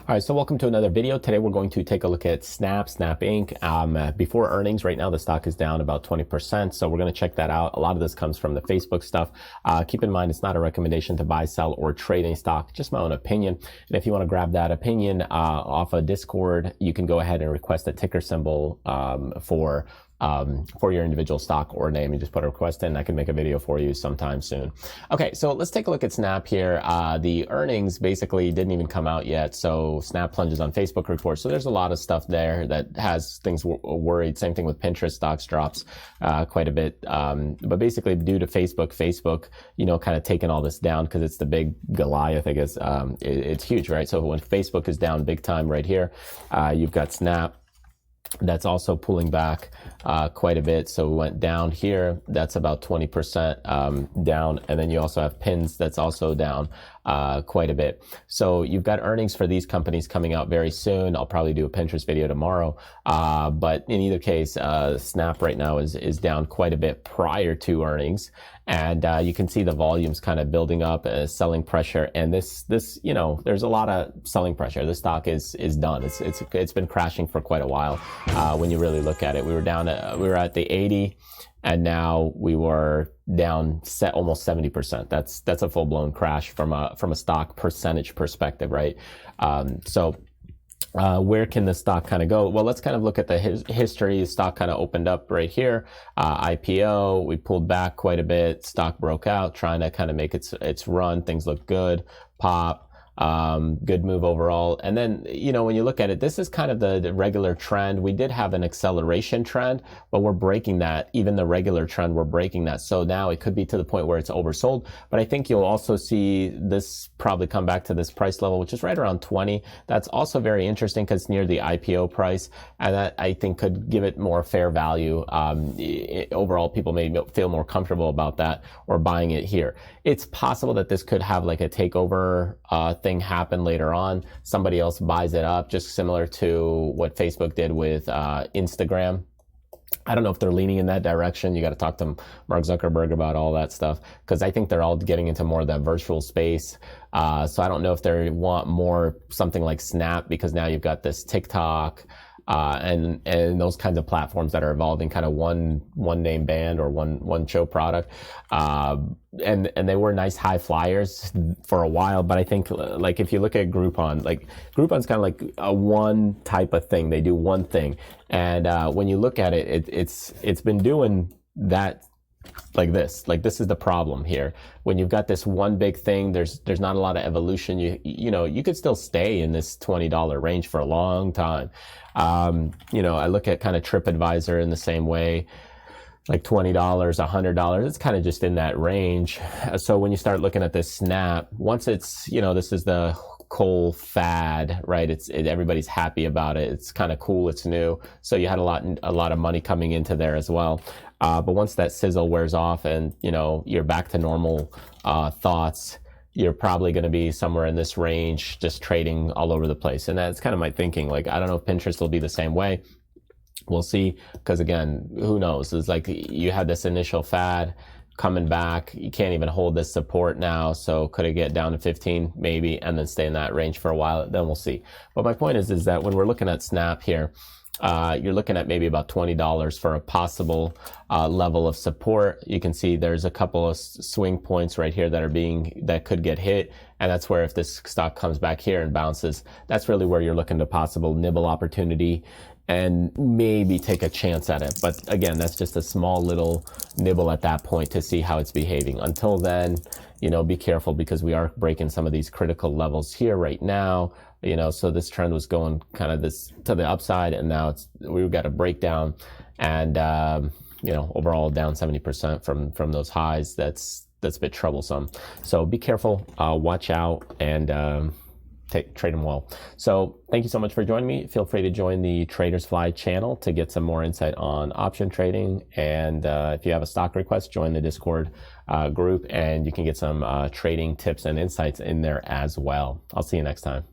All right, so welcome to another video. Today we're going to take a look at Snap Inc. Before earnings, right now the stock is down about 20%, so we're going to check that out. A lot of this comes from the Facebook stuff. Keep in mind, it's not a recommendation to buy, sell, or trade any stock, just my own opinion. And if you want to grab that opinion off of Discord, you can go ahead and request a ticker symbol for your individual stock or name. You just put a request in. I can make a video for you sometime soon. Okay, so let's take a look at Snap here. The earnings basically didn't even come out yet, so Snap plunges on Facebook reports. So there's a lot of stuff there that has things worried. Same thing with Pinterest, stocks drops quite a bit. But basically due to Facebook, you know, kind of taking all this down because it's the big Goliath, I guess. It's huge, right? So when Facebook is down big time right here, you've got Snap that's also pulling back quite a bit. So we went down here, that's about 20% down, and then you also have Pins that's also down quite a bit. So you've got earnings for these companies coming out very soon. I'll probably do a Pinterest video tomorrow, but in either case, Snap right now is down quite a bit prior to earnings, and you can see the volumes kind of building up, selling pressure, and this you know, there's a lot of selling pressure. This stock is done. It's been crashing for quite a while. When you really look at it, we were at the 80, and now we were down almost 70%. That's a full-blown crash from a stock percentage perspective, right? Where can the stock kind of go? Well, let's kind of look at the history. The stock kind of opened up right here. IPO, we pulled back quite a bit. Stock broke out, trying to kind of make its run. Things look good. Pop. Good move overall. And then, you know, when you look at it, this is kind of the regular trend. We did have an acceleration trend, but we're breaking that. Even the regular trend, we're breaking that. So now it could be to the point where it's oversold, but I think you'll also see this probably come back to this price level, which is right around 20. That's also very interesting because it's near the IPO price, and that I think could give it more fair value. Overall, people may feel more comfortable about that or buying it here. It's possible that this could have like a takeover thing happen later on. Somebody else buys it up, just similar to what Facebook did with Instagram. I don't know if they're leaning in that direction. You got to talk to Mark Zuckerberg about all that stuff, because I think they're all getting into more of that virtual space. So I don't know if they want more something like Snap, because now you've got this TikTok and those kinds of platforms that are evolving, kind of one name band or one show product. And they were nice high flyers for a while, but I think like if you look at Groupon, like Groupon's kind of like a one type of thing. They do one thing, and when you look at it, it's been doing that. Like this is the problem here. When you've got this one big thing, there's not a lot of evolution. You know, you could still stay in this $20 range for a long time. You know, I look at kind of TripAdvisor in the same way, like $20, $100. It's kind of just in that range. So when you start looking at this Snap, once it's, you know, this is the coal fad, right? Everybody's happy about it. It's kind of cool. It's new. So you had a lot of money coming into there as well. But once that sizzle wears off and, you know, you're back to normal thoughts, you're probably going to be somewhere in this range, just trading all over the place. And that's kind of my thinking. Like, I don't know if Pinterest will be the same way. We'll see. Because again, who knows? It's like you had this initial fad coming back. You can't even hold this support now. So could it get down to 15 maybe, and then stay in that range for a while? Then we'll see. But my point is that when we're looking at Snap here, you're looking at maybe about $20 for a possible level of support. You can see there's a couple of swing points right here that could get hit, and that's where if this stock comes back here and bounces, that's really where you're looking to possible nibble opportunity and maybe take a chance at it. But again, that's just a small little nibble at that point to see how it's behaving. Until then, you know, be careful, because we are breaking some of these critical levels here right now. You know, so this trend was going kind of this to the upside, and now we've got a breakdown, and you know, overall down 70% from those highs. That's a bit troublesome. So be careful, watch out, and trade them well. So thank you so much for joining me. Feel free to join the Traders Fly channel to get some more insight on option trading. And if you have a stock request, join the Discord group, and you can get some trading tips and insights in there as well. I'll see you next time.